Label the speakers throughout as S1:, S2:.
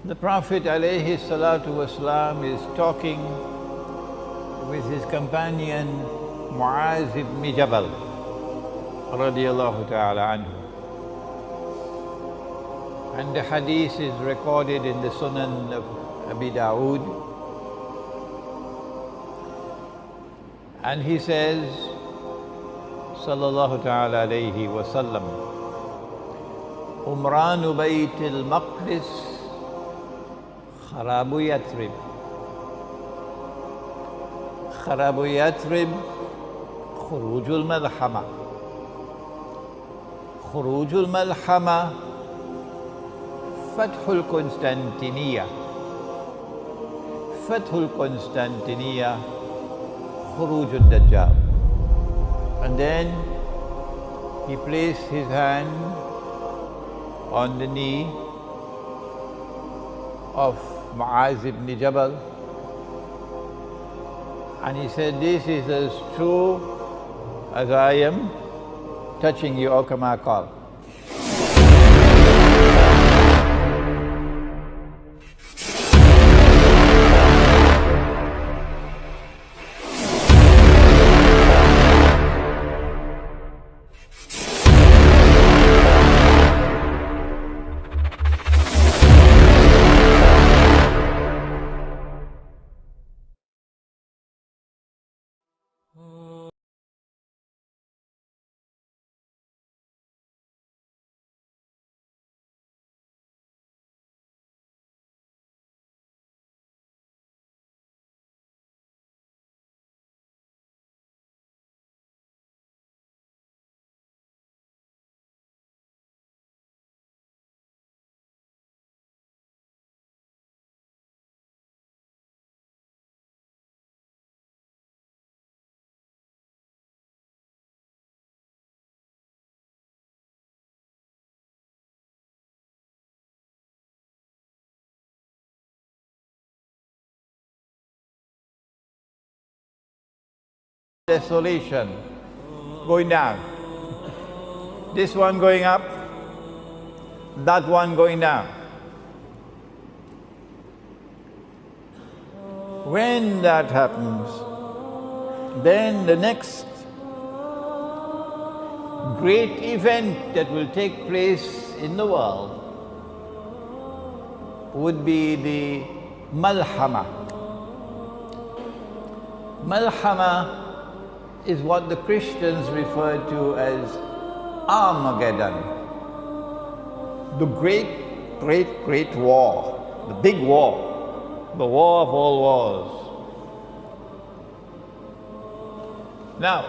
S1: The Prophet alayhi salatu wasalam is talking with his companion Muaz ibn Jabal radiyallahu ta'ala anhu. And the hadith is recorded in the Sunan of Abi Dawood. And he says, sallallahu ta'ala alayhi wa sallam, Umranu Bayt al-Maqdis Kharabu Yathrib. Kharabu Yathrib Khurujul Malhama. Khurujul Malhama Fathul Constantiniya. Fathul Constantiniya Khurujul Dajjal. And then he placed his hand on the knee of Muaz ibn Jabal and he said, "This is as true as I am touching you, O kama qal." Desolation going down. This one going up, that one going down. When that happens, then the next great event that will take place in the world would be the Malhama. Malhama is what the Christians refer to as Armageddon. The great war, the big war, the war of all wars. Now,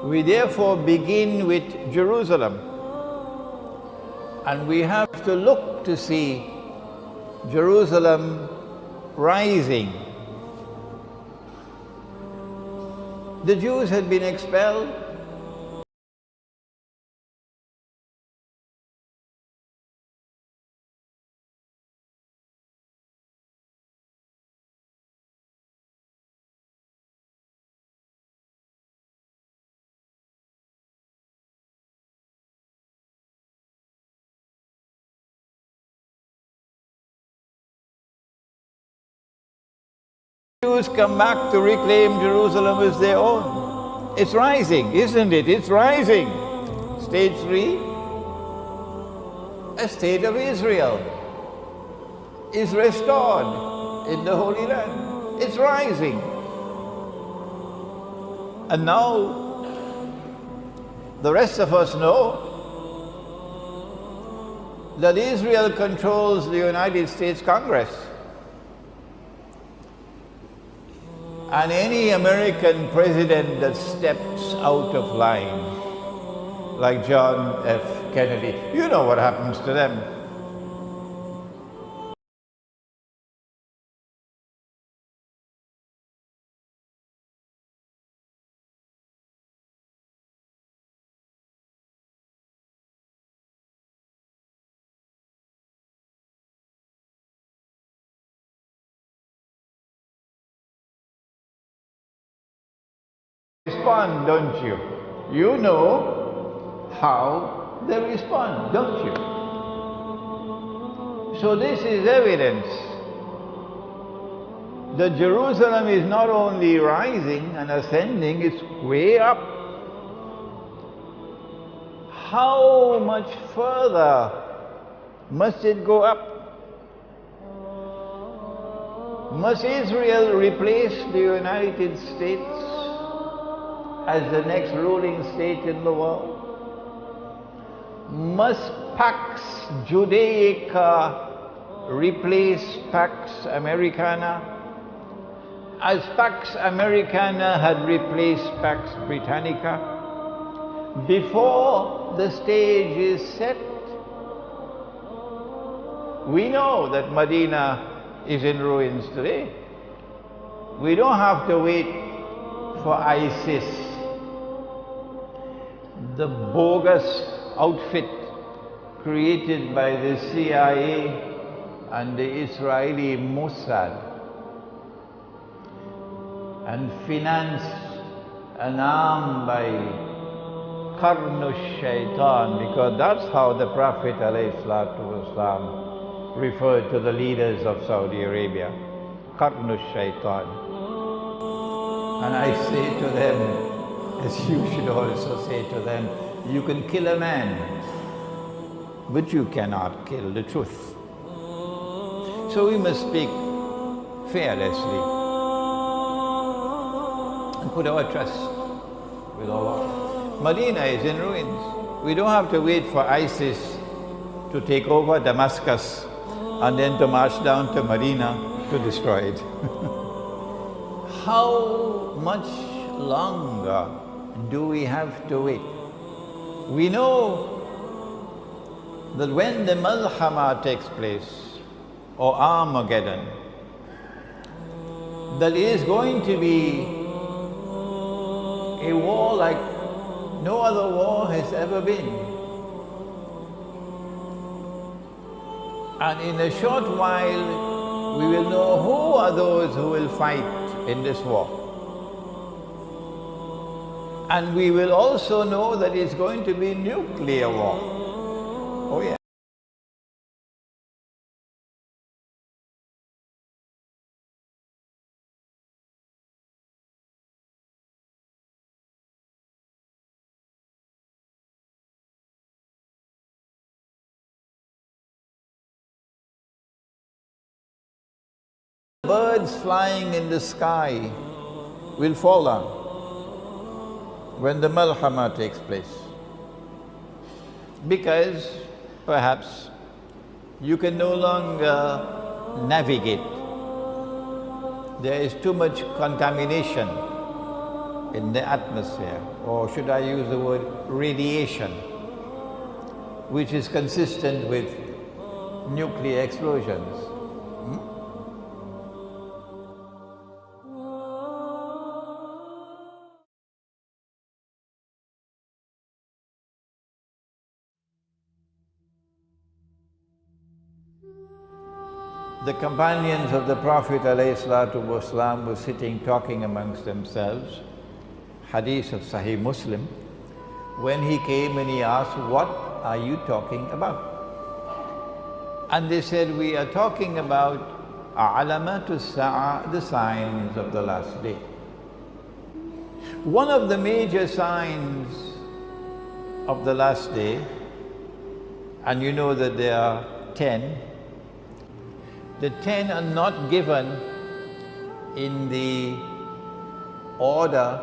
S1: we therefore begin with Jerusalem, and we have to look to see Jerusalem rising. The Jews had been expelled. Jews come back to reclaim Jerusalem as their own. It's rising, isn't it? It's rising. Stage 3, a state of Israel is restored in the Holy Land. It's rising. And now, the rest of us know that Israel controls the United States Congress. And any American president that steps out of line, like John F. Kennedy, you know what happens to them. Respond, don't you? You know how they respond, don't you? So this is evidence that Jerusalem is not only rising and ascending, it's way up. How much further must it go up? Must Israel replace the United States as the next ruling state in the world? Must PAX Judeica replace PAX Americana, as PAX Americana had replaced PAX Britannica? Before the stage is set, we know that Medina is in ruins today. We don't have to wait for ISIS, the bogus outfit created by the CIA and the Israeli Mossad and financed and armed by Qarnush Shaitan, because that's how the Prophet ﷺ referred to the leaders of Saudi Arabia, Qarnush Shaitan. And I say to them, as you should also say to them, you can kill a man, but you cannot kill the truth. So we must speak fearlessly and put our trust with Allah. Medina is in ruins. We don't have to wait for ISIS to take over Damascus and then to march down to Medina to destroy it. How much longer do we have to wait? We know that when the Malhama takes place, or Armageddon, that is going to be a war like no other war has ever been. And in a short while, we will know who are those who will fight in this war. And we will also know that it's going to be nuclear war. Oh yeah. Birds flying in the sky will fall down when the Malhama takes place. Because perhaps you can no longer navigate. There is too much contamination in the atmosphere, or should I use the word radiation, which is consistent with nuclear explosions. The companions of the Prophet ﷺ were sitting talking amongst themselves, hadith of Sahih Muslim, when he came and he asked, "What are you talking about?" And they said, "We are talking about alamatu sa'a, the signs of the last day." One of the major signs of the last day, and you know that there are 10, the 10 are not given in the order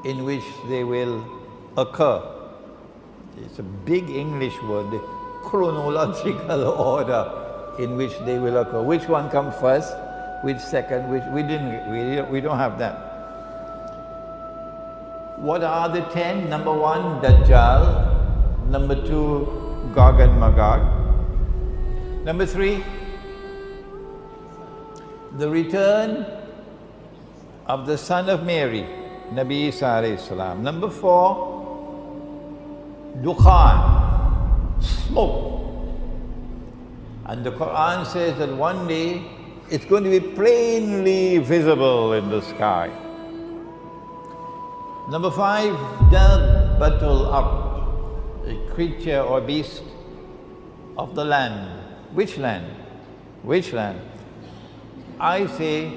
S1: in which they will occur. It's a big English word, the chronological order in which they will occur. Which one comes first, which second, which we don't have that. What are the 10? Number 1, Dajjal. Number 2, Gog and Magog. Number 3, the return of the son of Mary, Nabi Isa alayhi salam. Number 4, Dukhan, smoke. And the Quran says that one day it's going to be plainly visible in the sky. Number 5, Dabbatul Ard, a creature or beast of the land. Which land? Which land? I say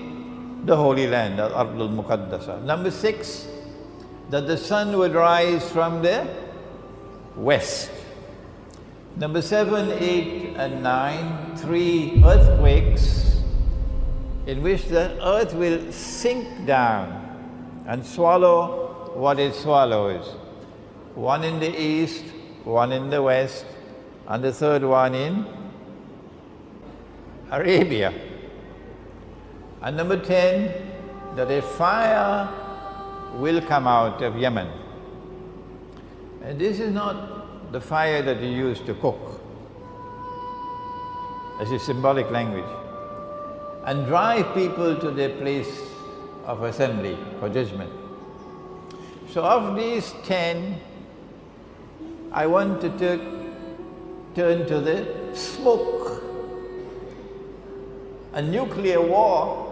S1: the Holy Land, Al-Ardul Muqaddasa. Number 6, that the sun would rise from the west. Number 7, 8, and 9, 3 earthquakes in which the earth will sink down and swallow what it swallows. One in the east, one in the west, and the third one in Arabia. And number 10, that a fire will come out of Yemen. And this is not the fire that you use to cook, as a symbolic language, and drive people to their place of assembly for judgment. So of these 10, I want to turn to the smoke. A nuclear war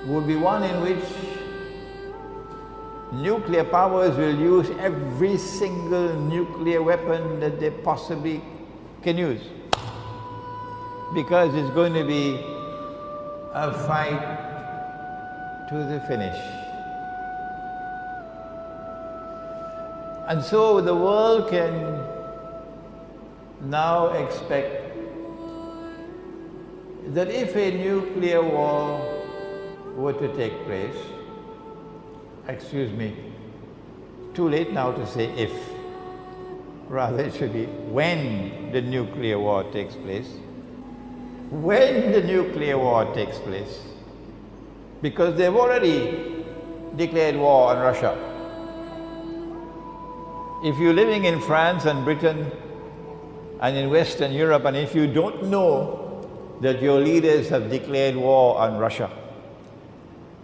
S1: would be one in which nuclear powers will use every single nuclear weapon that they possibly can use, because it's going to be a fight to the finish. And so the world can now expect that if a nuclear war were to take place, excuse me, too late now to say if, rather it should be when the nuclear war takes place. When the nuclear war takes place, because they've already declared war on Russia. If you're living in France and Britain and in Western Europe, and if you don't know that your leaders have declared war on Russia,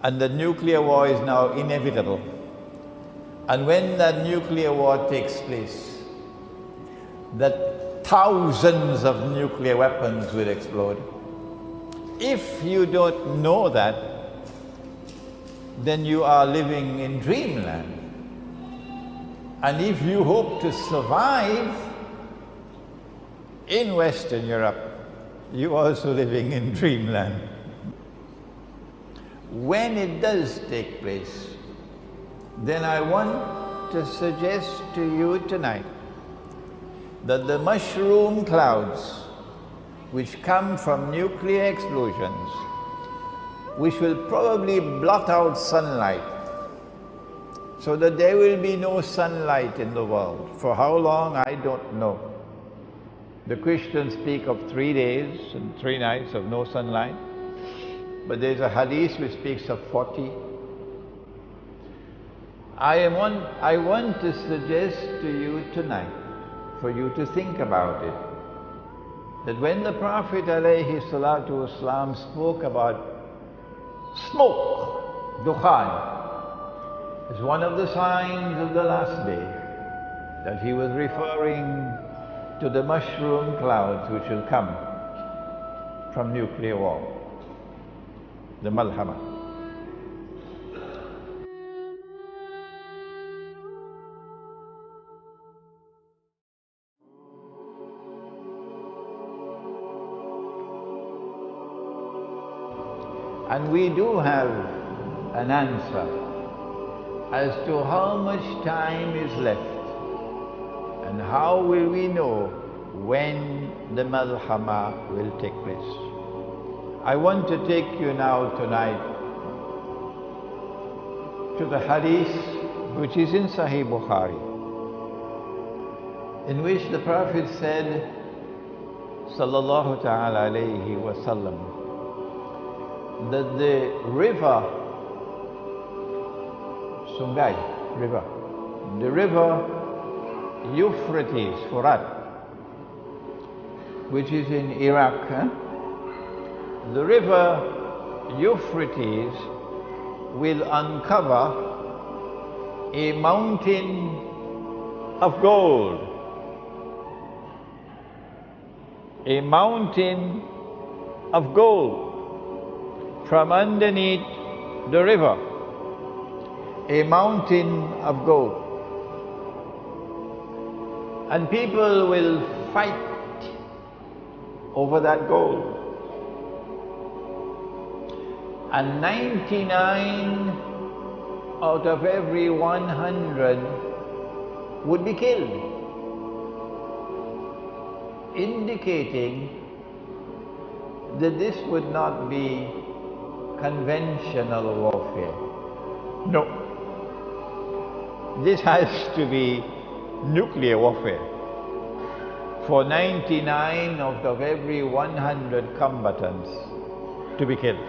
S1: and the nuclear war is now inevitable, and when that nuclear war takes place, that thousands of nuclear weapons will explode. If you don't know that, then you are living in dreamland. And if you hope to survive in Western Europe, you're also living in dreamland. When it does take place, then I want to suggest to you tonight that the mushroom clouds which come from nuclear explosions, which will probably blot out sunlight, so that there will be no sunlight in the world. For how long, I don't know. The Christians speak of 3 days and 3 nights of no sunlight, but there's a hadith which speaks of 40. I want to suggest to you tonight, for you to think about it, that when the Prophet ﷺ spoke about smoke, dukhan, as one of the signs of the last day, that he was referring to the mushroom clouds which will come from nuclear war, the malhama. And we do have an answer as to how much time is left and how will we know when the malhama will take place. I want to take you now tonight to the hadith which is in Sahih Bukhari, in which the Prophet said, sallallahu ta'ala alayhi wa sallam, that the river, Sungai river, the river Euphrates, Furat, which is in Iraq, the river Euphrates will uncover a mountain of gold, a mountain of gold from underneath the river, a mountain of gold. And people will fight over that gold. And 99 out of every 100 would be killed, indicating that this would not be conventional warfare. No. This has to be nuclear warfare for 99 out of every 100 combatants to be killed.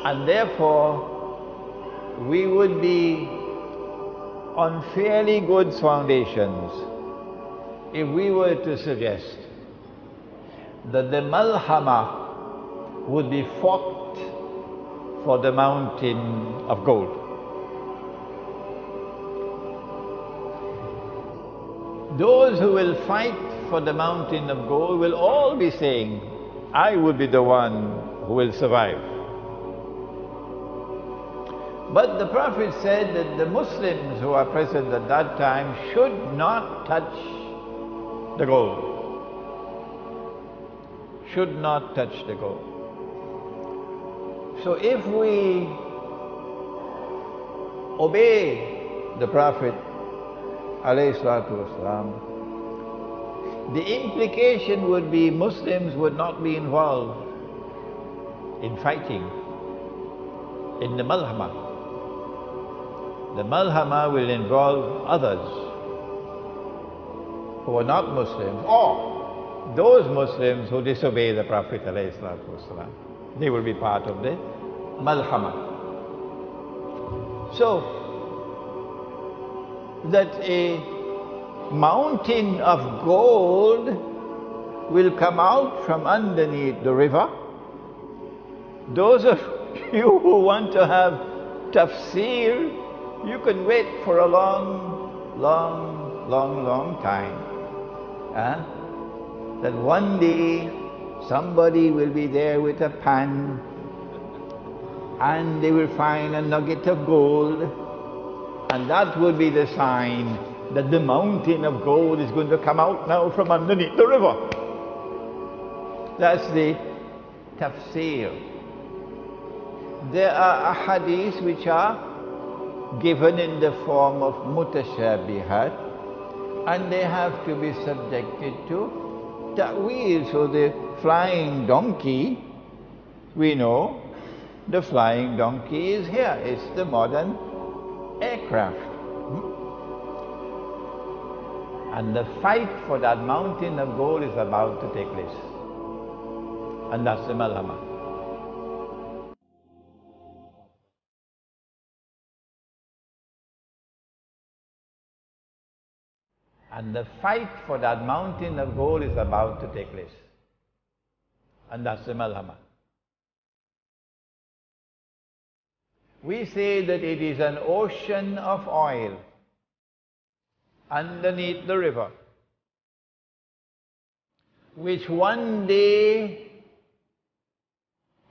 S1: And therefore, we would be on fairly good foundations if we were to suggest that the Malhama would be fought for the mountain of gold. Those who will fight for the mountain of gold will all be saying, I will be the one who will survive. But the Prophet said that the Muslims who are present at that time should not touch the gold. Should not touch the gold. So if we obey the Prophet ﷺ, the implication would be Muslims would not be involved in fighting in the Malhama. The Malhama will involve others who are not Muslims, or those Muslims who disobey the Prophet ﷺ. They will be part of the Malhama. So, that a mountain of gold will come out from underneath the river. Those of you who want to have tafsir, you can wait for a long time. That one day somebody will be there with a pan and they will find a nugget of gold, and that will be the sign that the mountain of gold is going to come out now from underneath the river. That's the tafsir. There are ahadith which are given in the form of mutashabihat, and they have to be subjected to ta'wil. So the flying donkey, we know the flying donkey is here. It's the modern aircraft. And the fight for that mountain of gold is about to take place. And that's the Malhama. And the fight for that mountain of gold is about to take place. And that's the Malhama. We say that it is an ocean of oil underneath the river, which one day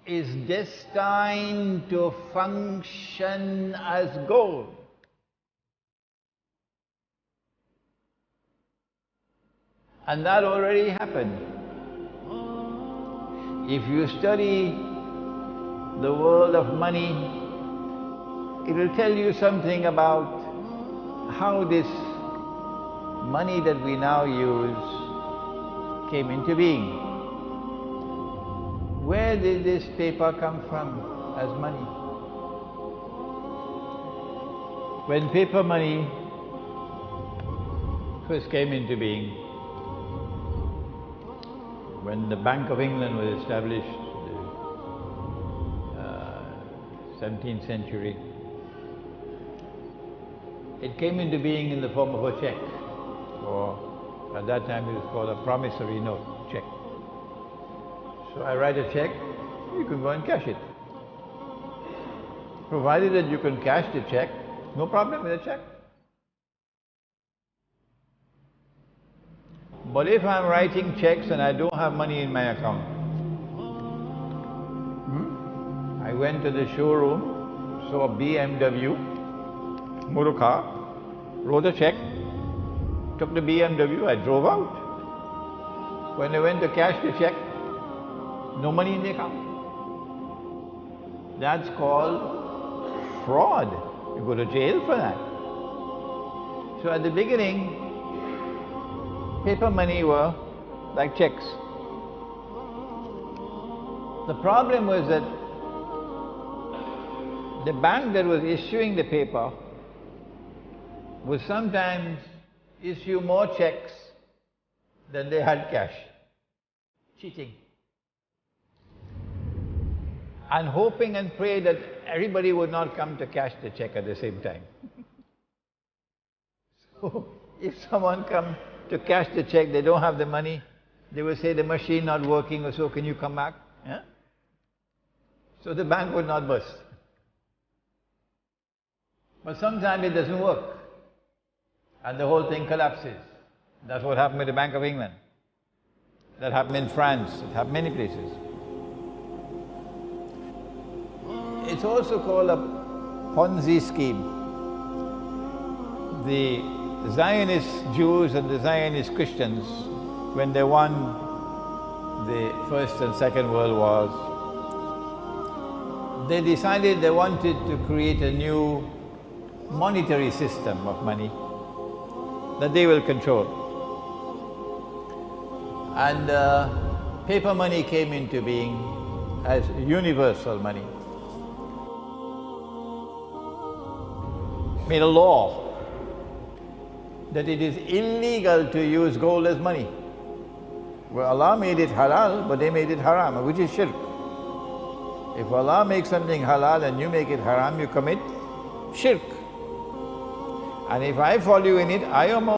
S1: is destined to function as gold. And that already happened. If you study the world of money, it will tell you something about how this money that we now use came into being. Where did this paper come from as money? When paper money first came into being, when the Bank of England was established in the 17th century, it came into being in the form of a check, or at that time it was called a promissory note check. So I write a check, you can go and cash it. Provided that you can cash the check, no problem with the check. But if I'm writing checks and I don't have money in my account, I went to the showroom, saw a BMW, motor car, wrote a check, took the BMW, I drove out. When they went to cash the check, no money in the account. That's called fraud. You go to jail for that. So at the beginning, paper money were like checks. The problem was that the bank that was issuing the paper would sometimes issue more checks than they had cash. Cheating. And hoping and pray that everybody would not come to cash the check at the same time. So if someone comes to cash the check, they don't have the money, they will say the machine not working or so, can you come back? Yeah? So the bank would not burst. But sometimes it doesn't work and the whole thing collapses. That's what happened with the Bank of England. That happened in France, it happened many places. It's also called a Ponzi scheme. The Zionist Jews and the Zionist Christians, when they won the First and Second World Wars, they decided they wanted to create a new monetary system of money that they will control. And paper money came into being as universal money. Made a law that it is illegal to use gold as money. Well, Allah made it halal, but they made it haram, which is shirk. If Allah makes something halal and you make it haram, you commit shirk. And if I follow you in it, I am a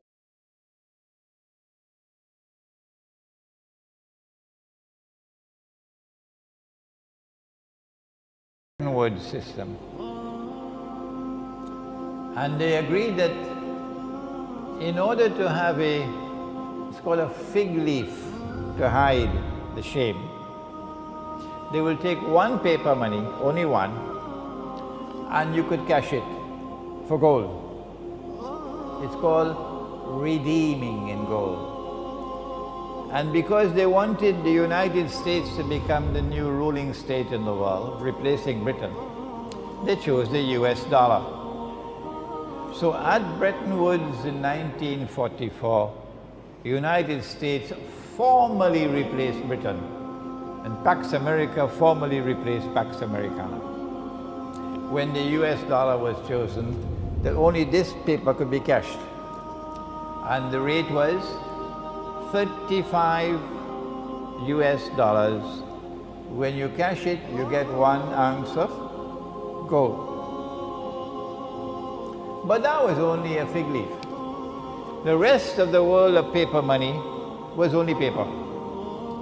S1: word system. And they agreed that in order to have it's called a fig leaf to hide the shame, they will take one paper money, only one, and you could cash it for gold. It's called redeeming in gold. And because they wanted the United States to become the new ruling state in the world, replacing Britain, they chose the US dollar. So at Bretton Woods in 1944, the United States formally replaced Britain, and Pax America formally replaced Pax Americana. When the US dollar was chosen, that only this paper could be cashed. And the rate was 35 US dollars. When you cash it, you get 1 ounce of gold. But that was only a fig leaf. The rest of the world of paper money was only paper.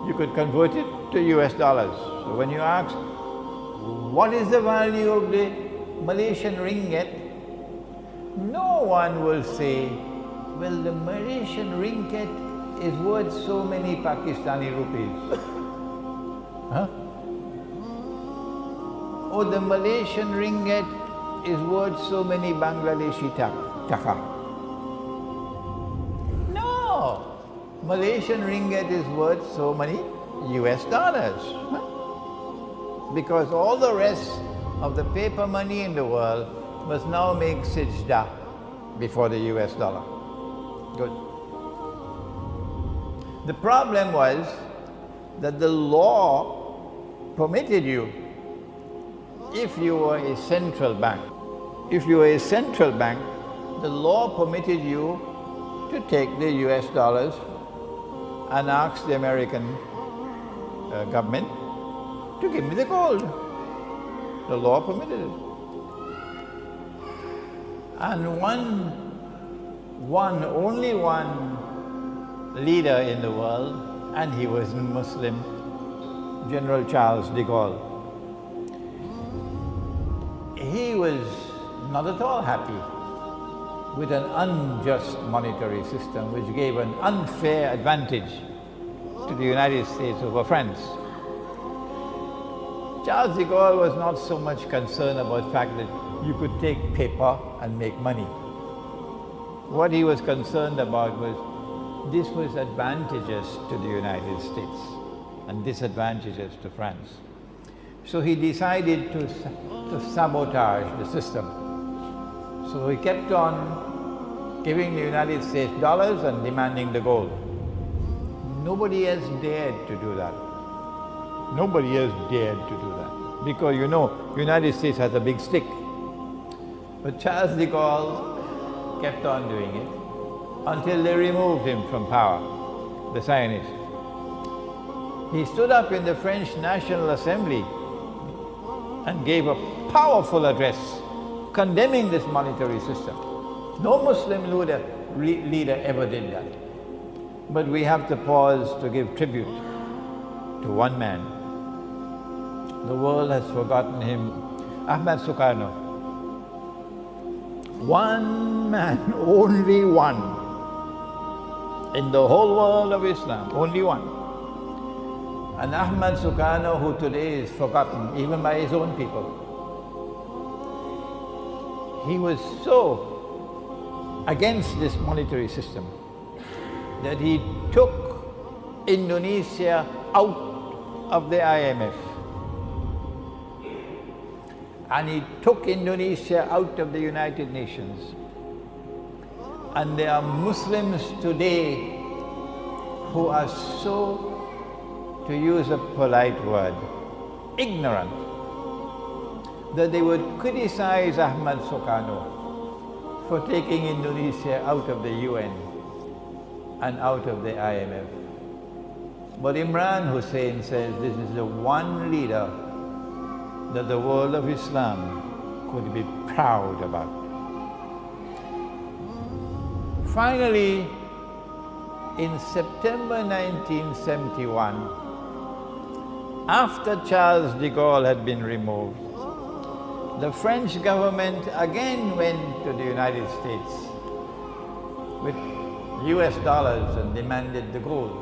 S1: You could convert it to US dollars. So when you ask, what is the value of the Malaysian ringgit? No one will say, well, the Malaysian ringgit is worth so many Pakistani rupees. Huh? Or the Malaysian ringgit is worth so many Bangladeshi taka. No! Malaysian ringgit is worth so many US dollars. Huh? Because all the rest of the paper money in the world must now make sajda before the US dollar. Good. The problem was that the law permitted you, if you were a central bank, if you were a central bank, the law permitted you to take the US dollars and ask the American government to give me the gold. The law permitted it. And only one leader in the world, and he was Muslim, General Charles de Gaulle. He was not at all happy with an unjust monetary system which gave an unfair advantage to the United States over France. Charles de Gaulle was not so much concerned about the fact that you could take paper and make money. What he was concerned about was this was advantageous to the United States and disadvantageous to France. So he decided to sabotage the system. So he kept on giving the United States dollars and demanding the gold. Nobody has dared to do that. Nobody has dared to do that. Because you know, the United States has a big stick. But Charles de Gaulle kept on doing it until they removed him from power, the Zionists. He stood up in the French National Assembly and gave a powerful address condemning this monetary system. No Muslim leader ever did that. But we have to pause to give tribute to one man. The world has forgotten him, Ahmad Sukarno. One man, only one, in the whole world of Islam, only one. And Ahmad Sukarno, who today is forgotten even by his own people. He was so against this monetary system that he took Indonesia out of the IMF. And he took Indonesia out of the United Nations. And there are Muslims today who are so, to use a polite word, ignorant, that they would criticize Ahmad Sukarno for taking Indonesia out of the UN and out of the IMF. But Imran Hussein says this is the one leader that the world of Islam could be proud about. Finally, in September 1971, after Charles de Gaulle had been removed, the French government again went to the United States with US dollars and demanded the gold.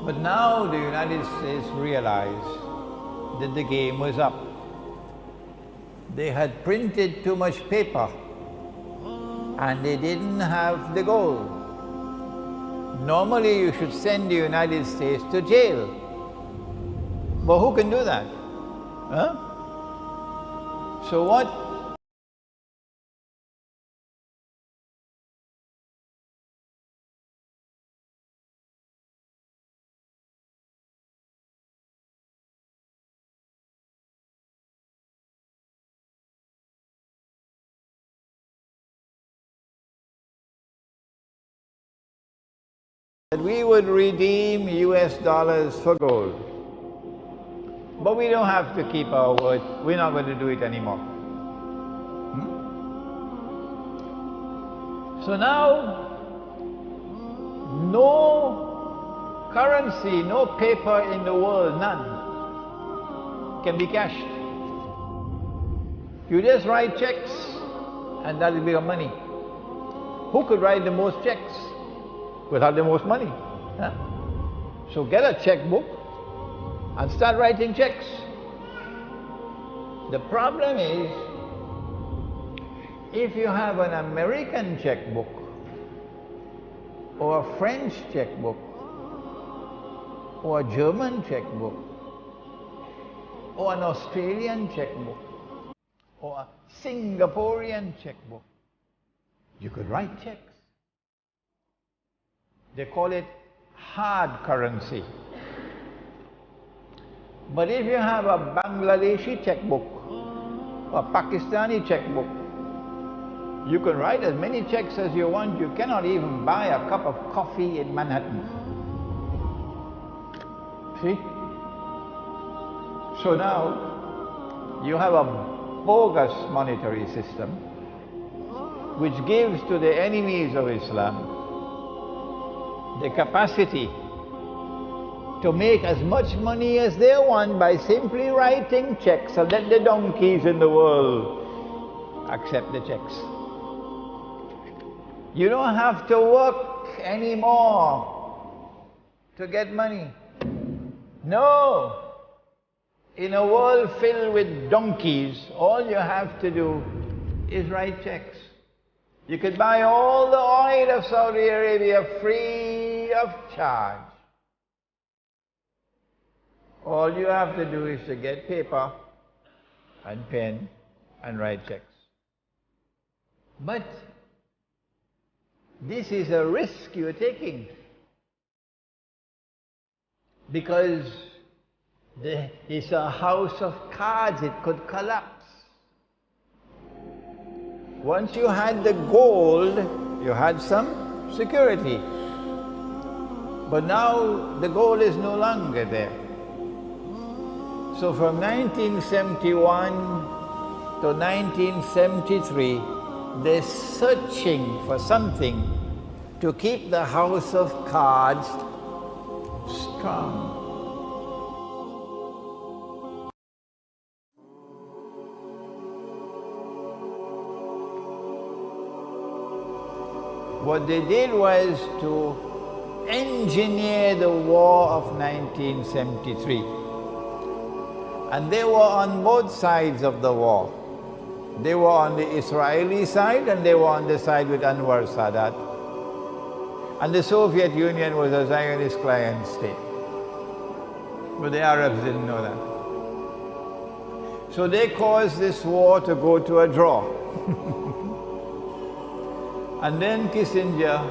S1: But now the United States realized that the game was up. They had printed too much paper and they didn't have the gold. Normally you should send the United States to jail. But who can do that? Huh? So what? That we would redeem US dollars for gold. But we don't have to keep our word. We're not going to do it anymore. So now, no currency, no paper in the world, none, can be cashed. You just write checks and that will be your money. Who could write the most checks without the most money? Huh? So get a checkbook and start writing checks. The problem is, if you have an American checkbook or a French checkbook or a German checkbook or an Australian checkbook or a Singaporean checkbook, you could write checks. They call it hard currency. But if you have a Bangladeshi checkbook or a Pakistani checkbook, you can write as many checks as you want. You cannot even buy a cup of coffee in Manhattan. See? So now you have a bogus monetary system which gives to the enemies of Islam the capacity to make as much money as they want by simply writing checks and let the donkeys in the world accept the checks. You don't have to work anymore to get money. No. In a world filled with donkeys, all you have to do is write checks. You could buy all the oil of Saudi Arabia free of charge. All you have to do is to get paper and pen and write checks. But this is a risk you're taking, because it's a house of cards. It could collapse. Once you had the gold, you had some security. But now the gold is no longer there. So from 1971 to 1973, they're searching for something to keep the house of cards strong. What they did was to engineer the war of 1973. And they were on both sides of the war. They were on the Israeli side and they were on the side with Anwar Sadat. And the Soviet Union was a Zionist client state. But the Arabs didn't know that. So they caused this war to go to a draw. And then Kissinger,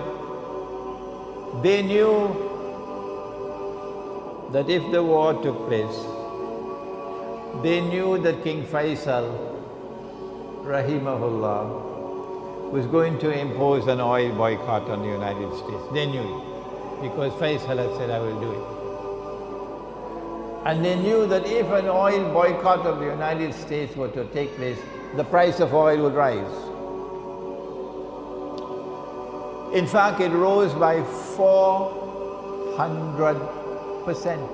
S1: they knew that if the war took place, they knew that King Faisal, rahimahullah, was going to impose an oil boycott on the United States. They knew it, because Faisal had said, I will do it. And they knew that if an oil boycott of the United States were to take place, the price of oil would rise. In fact, it rose by 400%,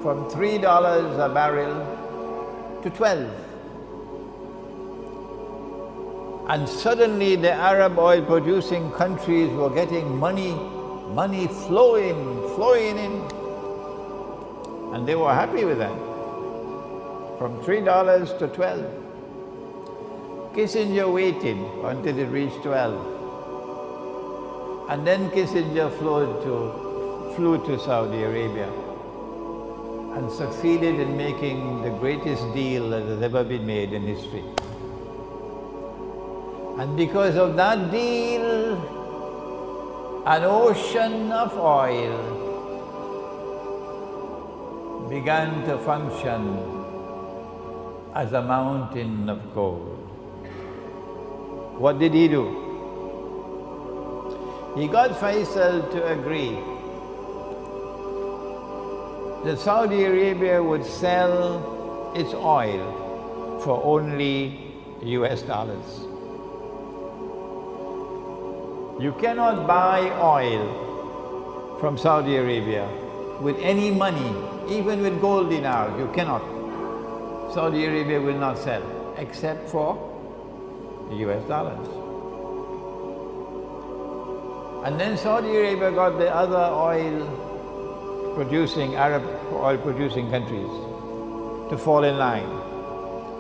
S1: from $3 a barrel to $12. And suddenly the Arab oil producing countries were getting money flowing in. And they were happy with that. From $3 to $12. Kissinger waited until it reached $12. And then Kissinger flew to Saudi Arabia and succeeded in making the greatest deal that has ever been made in history. And because of that deal, an ocean of oil began to function as a mountain of gold. What did he do? He got Faisal to agree that Saudi Arabia would sell its oil for only US dollars. You cannot buy oil from Saudi Arabia with any money, even with gold dinars. You cannot. Saudi Arabia will not sell, except for US dollars. And then Saudi Arabia got the other Arab oil producing countries to fall in line.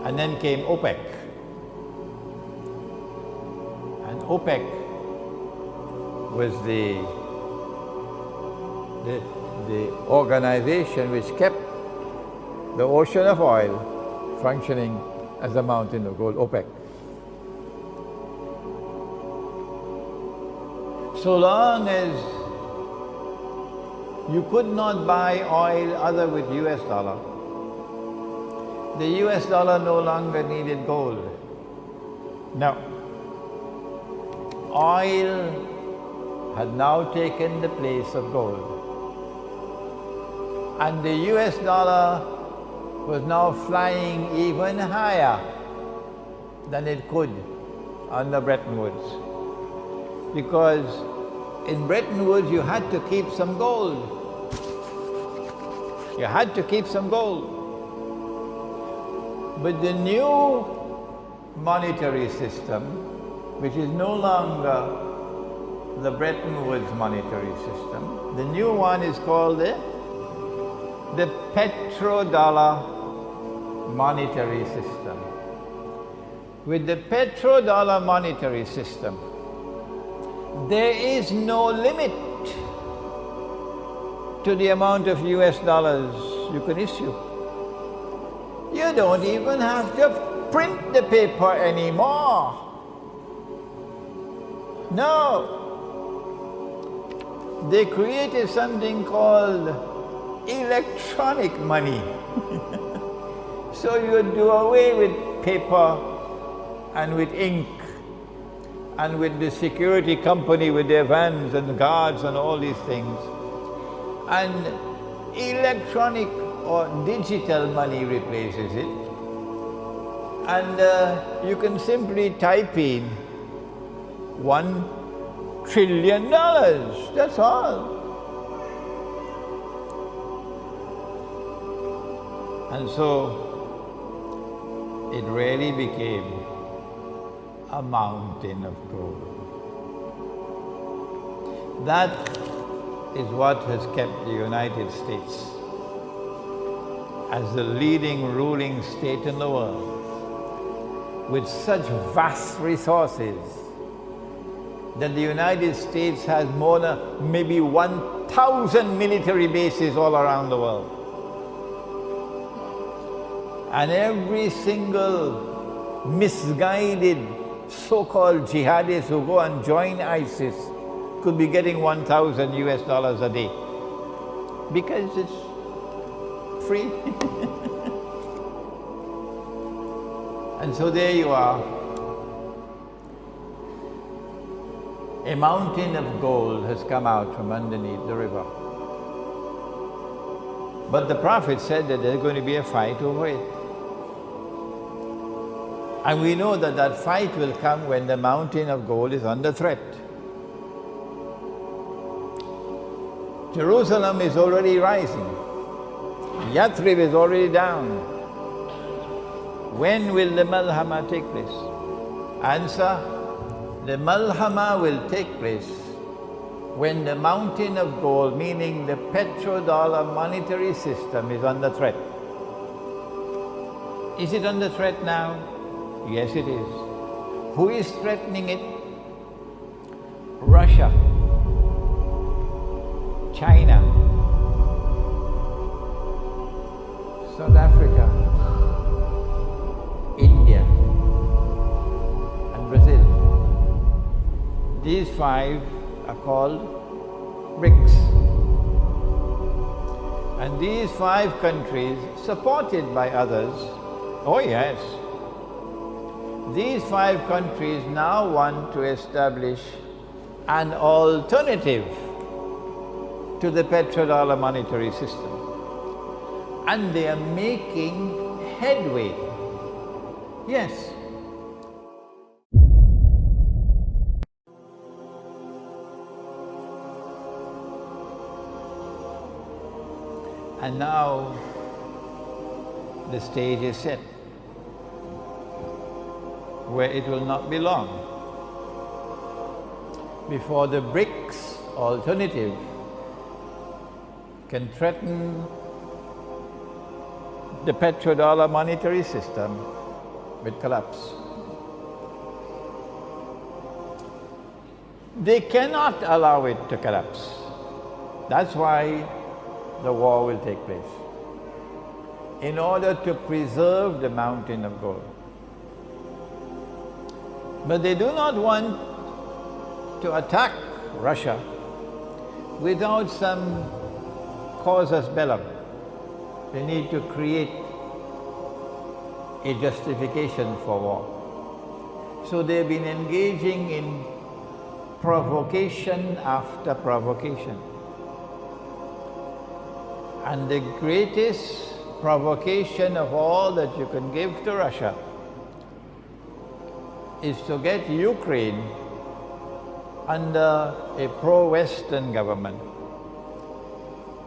S1: And then came OPEC. And OPEC was the organization which kept the ocean of oil functioning as a mountain of gold, OPEC. So long as you could not buy oil other with US dollar, the US dollar no longer needed gold. Now, oil had now taken the place of gold. And the US dollar was now flying even higher than it could under Bretton Woods. Because in Bretton Woods you had to keep some gold. You had to keep some gold. But the new monetary system, which is no longer the Bretton Woods monetary system, the new one is called the petrodollar monetary system. with the petrodollar monetary system, there is no limit to the amount of US dollars you can issue. You don't even have to print the paper anymore. No. They created something called electronic money. So you do away with paper and with ink and with the security company with their vans and guards and all these things. And electronic or digital money replaces it. And you can simply type in $1 trillion. That's all. And so it really became a mountain of gold. That is what has kept the United States as the leading ruling state in the world, with such vast resources that the United States has more than maybe 1,000 military bases all around the world. And every single misguided so-called jihadists who go and join ISIS could be getting 1,000 US dollars a day because it's free. And so there you are. A mountain of gold has come out from underneath the river. But the prophet said that there's going to be a fight over it. And we know that that fight will come when the mountain of gold is under threat. Jerusalem is already rising. Yathrib is already down. When will the Malhama take place? Answer, the Malhama will take place when the mountain of gold, meaning the petrodollar monetary system, is under threat. Is it under threat now? Yes, it is. Who is threatening it? Russia, China, South Africa, India, and Brazil. These five are called BRICS. And these five countries, supported by others, oh yes, these five countries now want to establish an alternative to the petrodollar monetary system. And they are making headway. Yes. And now the stage is set, where it will not be long before the BRICS alternative can threaten the petrodollar monetary system with collapse. They cannot allow it to collapse. That's why the war will take place, in order to preserve the mountain of gold. But they do not want to attack Russia without some casus bellum. They need to create a justification for war. So they've been engaging in provocation after provocation. And the greatest provocation of all that you can give to Russia is to get Ukraine under a pro-Western government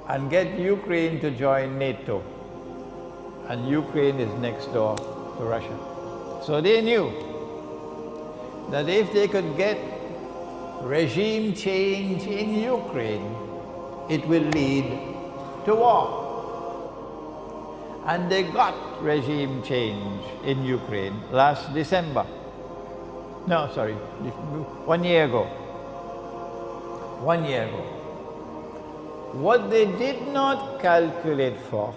S1: and get Ukraine to join NATO. And Ukraine is next door to Russia. So they knew that if they could get regime change in Ukraine, it will lead to war. And they got regime change in Ukraine last December. No, sorry, 1 year ago. 1 year ago. What they did not calculate for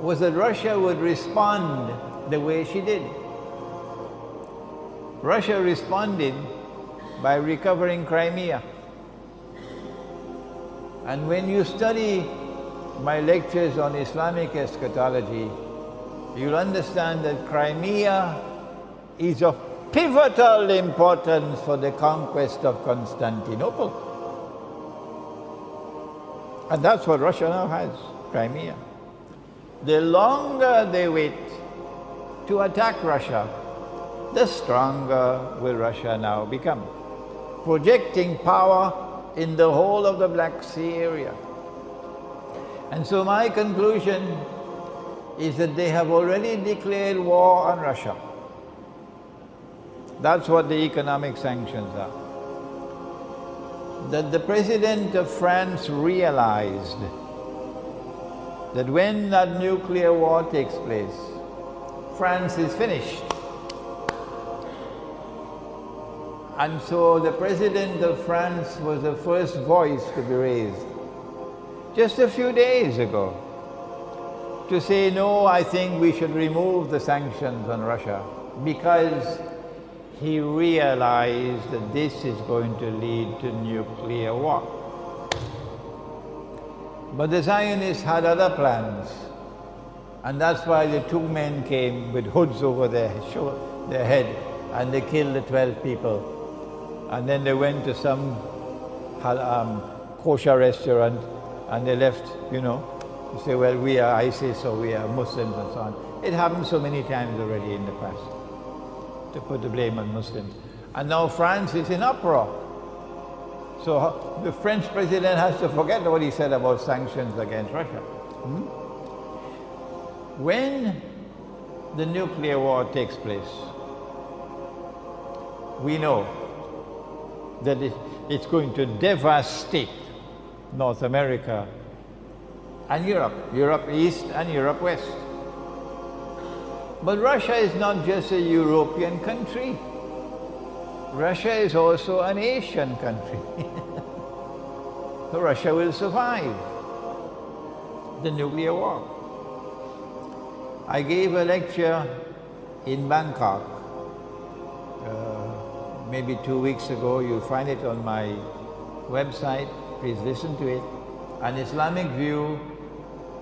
S1: was that Russia would respond the way she did. Russia responded by recovering Crimea. And when you study my lectures on Islamic eschatology, you'll understand that Crimea is of pivotal importance for the conquest of Constantinople. And that's what Russia now has, Crimea. The longer they wait to attack Russia, the stronger will Russia now become, projecting power in the whole of the Black Sea area. And so my conclusion is that they have already declared war on Russia. That's what the economic sanctions are. That the President of France realized that when that nuclear war takes place, France is finished. And so the President of France was the first voice to be raised just a few days ago to say, no, I think we should remove the sanctions on Russia, because he realized that this is going to lead to nuclear war. But the Zionists had other plans, and that's why the two men came with hoods over their head, and they killed the 12 people. And then they went to some kosher restaurant, and they left, you know, to say, well, we are ISIS or we are Muslims and so on. It happened so many times already in the past, to put the blame on Muslims. And now France is in uproar. So the French president has to forget what he said about sanctions against Russia. When the nuclear war takes place, we know that it's going to devastate North America and Europe, Europe East and Europe West. But Russia is not just a European country. Russia is also an Asian country. So Russia will survive the nuclear war. I gave a lecture in Bangkok maybe 2 weeks ago. You'll find it on my website. Please listen to it. An Islamic view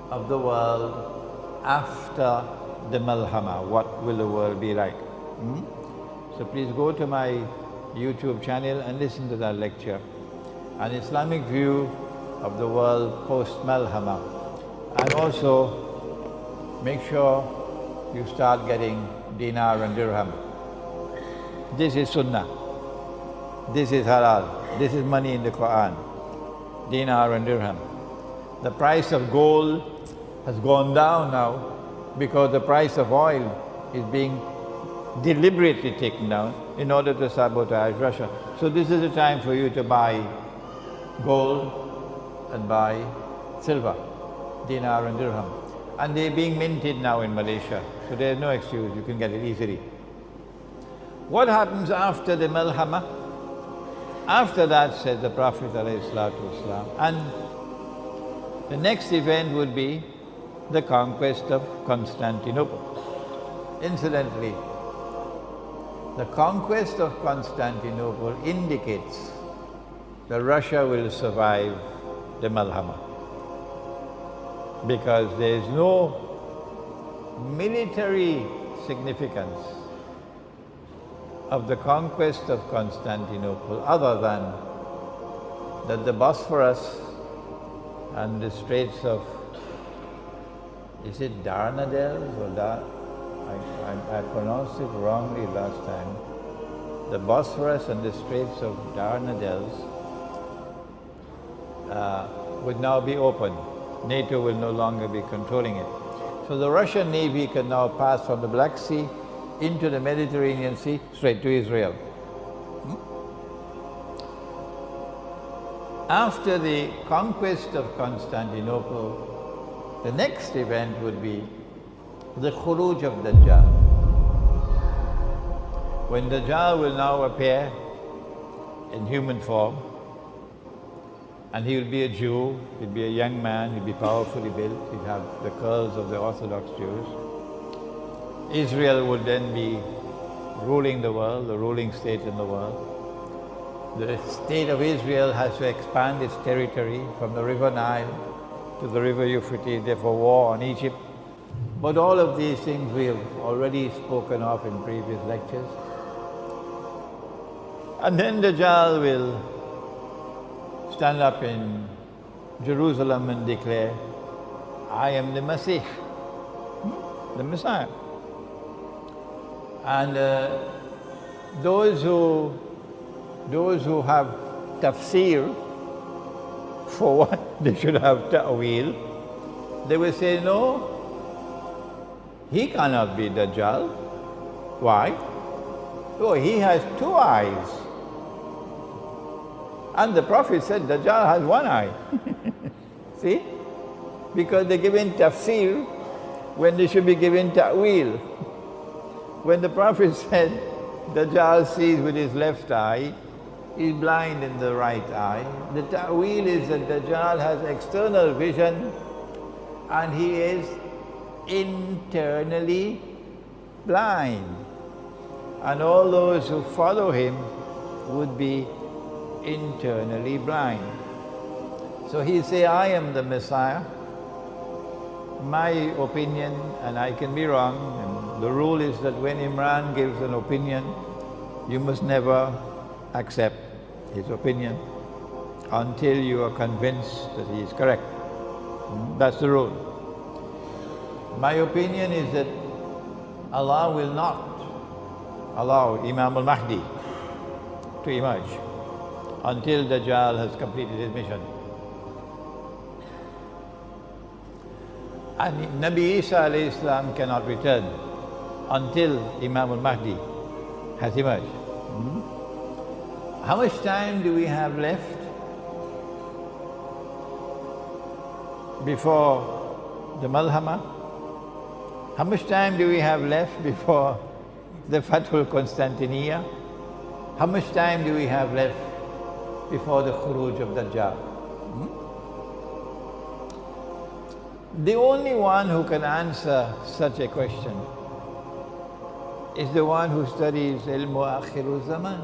S1: of the world after the Malhama. What will the world be like? So please go to my YouTube channel and listen to that lecture. An Islamic view of the world post-Malhama. And also make sure you start getting dinar and dirham. This is Sunnah. This is halal. This is money in the Quran. Dinar and dirham. The price of gold has gone down now because the price of oil is being deliberately taken down in order to sabotage Russia. So this is the time for you to buy gold and buy silver, dinar and dirham. And they're being minted now in Malaysia, so there's no excuse, you can get it easily. What happens after the Malhama? After that, said the Prophet ﷺ, and the next event would be the conquest of Constantinople. Incidentally, the conquest of Constantinople indicates that Russia will survive the Malhama, because there is no military significance of the conquest of Constantinople other than that the Bosphorus and the Straits of, is it Dardanelles or I pronounced it wrongly last time. The Bosphorus and the Straits of Dardanelles would now be open. NATO will no longer be controlling it. So the Russian Navy can now pass from the Black Sea into the Mediterranean Sea straight to Israel. After the conquest of Constantinople, The next event would be the Khuruj of Dajjal. When Dajjal will now appear in human form, and he will be a Jew, he'll be a young man, he'll be powerfully built, he'll have the curls of the Orthodox Jews. Israel would then be ruling the world, the ruling state in the world. The state of Israel has to expand its territory from the river Nile to the river Euphrates, therefore war on Egypt. But all of these things we have already spoken of in previous lectures. And then Dajjal will stand up in Jerusalem and declare, I am the Masih, the Messiah. And those who have tafsir for what they should have ta'wil, they will say, no, he cannot be Dajjal. Why? Oh, he has two eyes. And the Prophet said Dajjal has one eye. See? Because they're given tafsir when they should be given ta'wil. When the Prophet said Dajjal sees with his left eye, he's blind in the right eye. The ta'wil is that Dajjal has external vision and he is internally blind. And all those who follow him would be internally blind. So he say, I am the Messiah. My opinion, and I can be wrong, and the rule is that when Imran gives an opinion, you must never accept his opinion until you are convinced that he is correct. That's the rule. My opinion is that Allah will not allow Imam al-Mahdi to emerge until Dajjal has completed his mission. And Nabi Isa alayhi salam cannot return until Imam al-Mahdi has emerged. How much time do we have left before the Malhama? How much time do we have left before the Fathul Constantinia? How much time do we have left before the Khuruj of Dajjal? The only one who can answer such a question is the one who studies Ilmu Akhiru Zaman.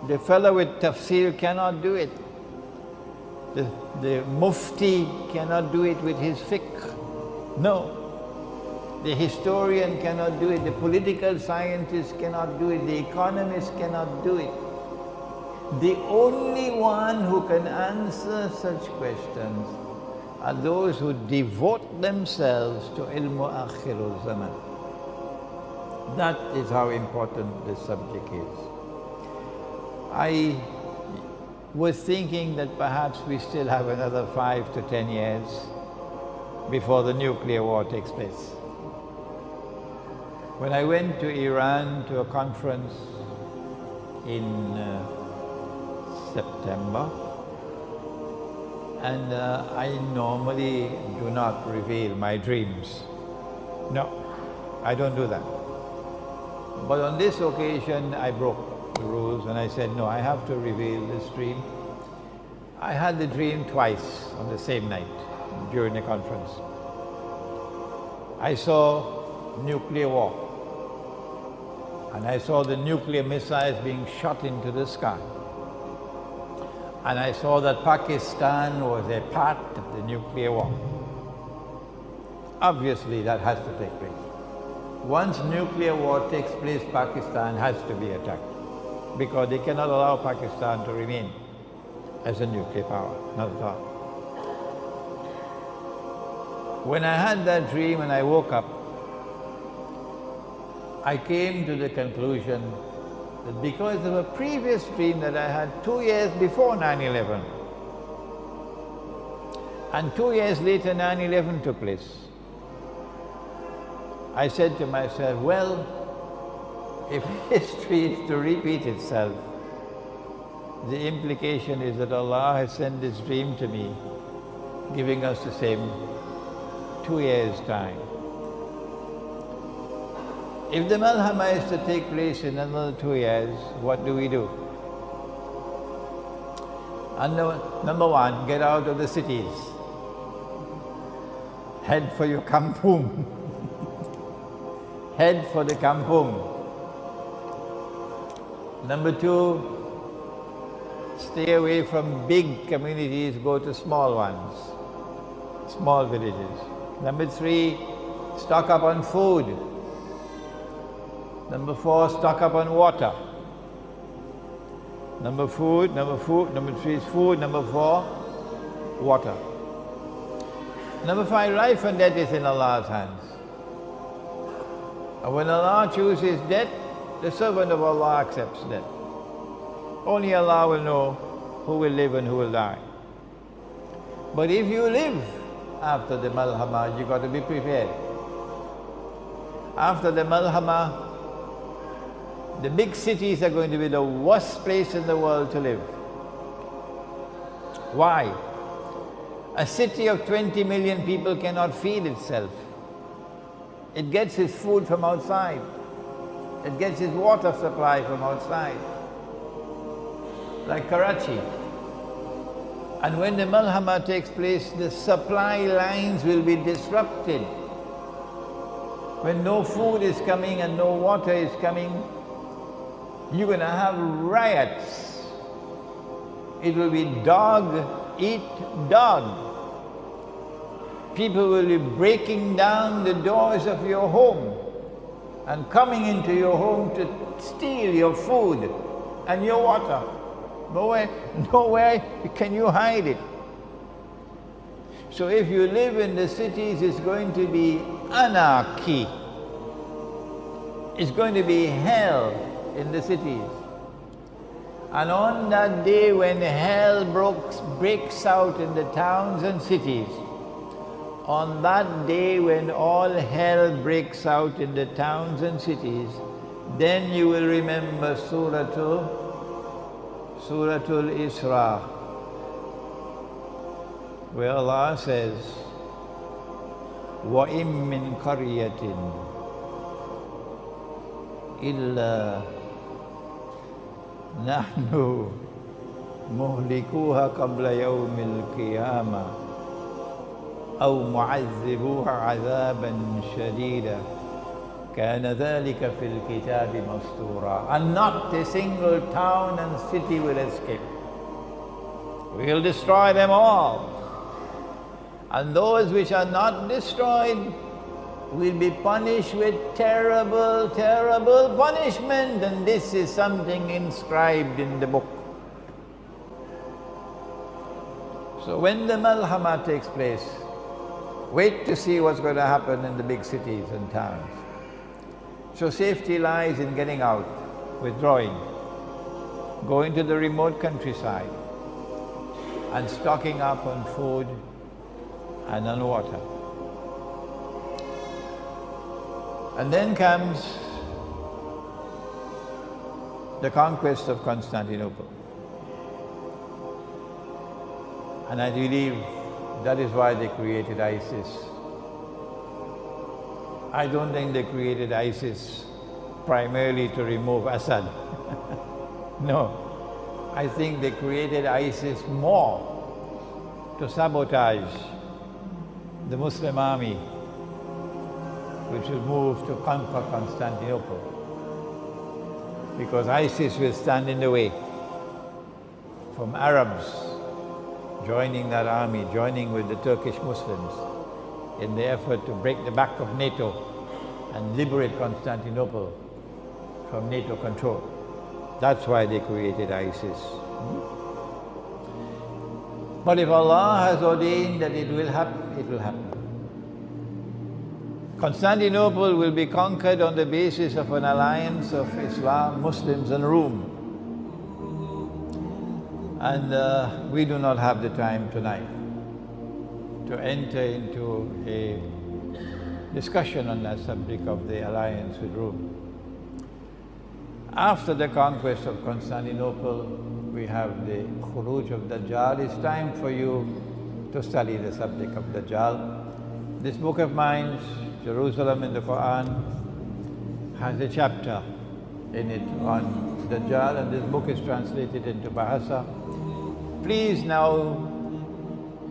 S1: The fellow with tafsir cannot do it. The mufti cannot do it with his fiqh. No. The historian cannot do it. The political scientist cannot do it. The economist cannot do it. The only one who can answer such questions are those who devote themselves to Ilmu Akhirul Zaman. That is how important this subject is. I was thinking that perhaps we still have another 5 to 10 years before the nuclear war takes place. When I went to Iran to a conference in September, and I normally do not reveal my dreams. No, I don't do that. But on this occasion, I broke the rules and I said, no, I have to reveal this dream. I had the dream twice on the same night during the conference. I saw nuclear war. And I saw the nuclear missiles being shot into the sky. And I saw that Pakistan was a part of the nuclear war. Obviously, that has to take place. Once nuclear war takes place, Pakistan has to be attacked, because they cannot allow Pakistan to remain as a nuclear power, not at all. When I had that dream and I woke up, I came to the conclusion that because of a previous dream that I had 2 years before 9/11, and 2 years later 9/11 took place, I said to myself, well, if history is to repeat itself, the implication is that Allah has sent this dream to me, giving us the same 2 years' time. If the Malhama is to take place in another 2 years, what do we do? And number one, get out of the cities. Head for your kampung. Head for the kampung. Number two, stay away from big communities, go to small ones, small villages. Number three, stock up on food. Number four, stock up on water. Number three is food. Number four, water. Number five, life and death is in Allah's hands. And when Allah chooses death, the servant of Allah accepts death. Only Allah will know who will live and who will die. But if you live after the Malhama, you've got to be prepared. After the Malhama, the big cities are going to be the worst place in the world to live. Why? A city of 20 million people cannot feed itself. It gets its food from outside. It gets its water supply from outside. Like Karachi. And when the Malhama takes place, the supply lines will be disrupted. When no food is coming and no water is coming, you're going to have riots. It will be dog eat dog. People will be breaking down the doors of your home and coming into your home to steal your food and your water. Nowhere can you hide it. So if you live in the cities, it's going to be anarchy. It's going to be hell in the cities. And on that day when hell breaks out in the towns and cities, on that day when all hell breaks out in the towns and cities, then you will remember Suratul Isra, where Allah says, وَإِن مِّن قَرْيَةٍ إِلَّا نَحْنُ مُهْلِكُوهَا قَبْلَ يَوْمِ الْقِيَامَةِ أَوْ مُعَذِّبُوهَا عَذَابًا شَدِيدًا كَانَ ذَلِكَ فِي الْكِتَابِ مَسْطُورًا. And not a single town and city will escape. We'll destroy them all. And those which are not destroyed will be punished with terrible, terrible punishment. And this is something inscribed in the book. So when the Malhama takes place, wait to see what's going to happen in the big cities and towns. So safety lies in getting out, withdrawing, going to the remote countryside, and stocking up on food and on water. And then comes the conquest of Constantinople. And I believe that is why they created ISIS. I don't think they created ISIS primarily to remove Assad. No, I think they created ISIS more to sabotage the Muslim army, which will move to conquer Constantinople. Because ISIS will stand in the way from Arabs joining that army, joining with the Turkish Muslims in the effort to break the back of NATO and liberate Constantinople from NATO control. That's why they created ISIS. But if Allah has ordained that it will happen, it will happen. Constantinople will be conquered on the basis of an alliance of Islam, Muslims and Rome. And we do not have the time tonight to enter into a discussion on that subject of the alliance with Rome. After the conquest of Constantinople, we have the Khuruj of Dajjal. It's time for you to study the subject of Dajjal. This book of mine, Jerusalem in the Quran, has a chapter in it on Dajjal, and this book is translated into Bahasa. Please now,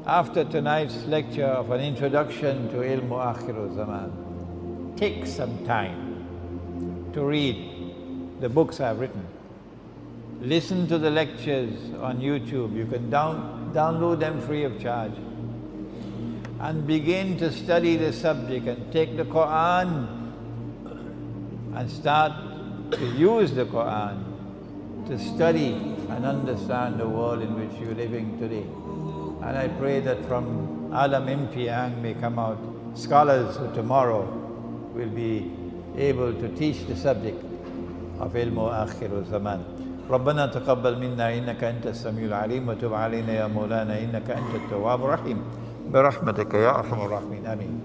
S1: after tonight's lecture of an introduction to Ilmu Akhiru Zaman, take some time to read the books I've written. Listen to the lectures on YouTube. You can download them free of charge. And begin to study the subject and take the Quran and start to use the Quran to study and understand the world in which you're living today. And I pray that from Alam Impiang may come out scholars who tomorrow will be able to teach the subject of Ilmu Akhiru Zaman. ربنا تقبل منا إنك أنت السميع العليم وتب علينا يا مولانا إنك أنت التواب الرحيم برحمتك يا أرحم الراحمين آمين.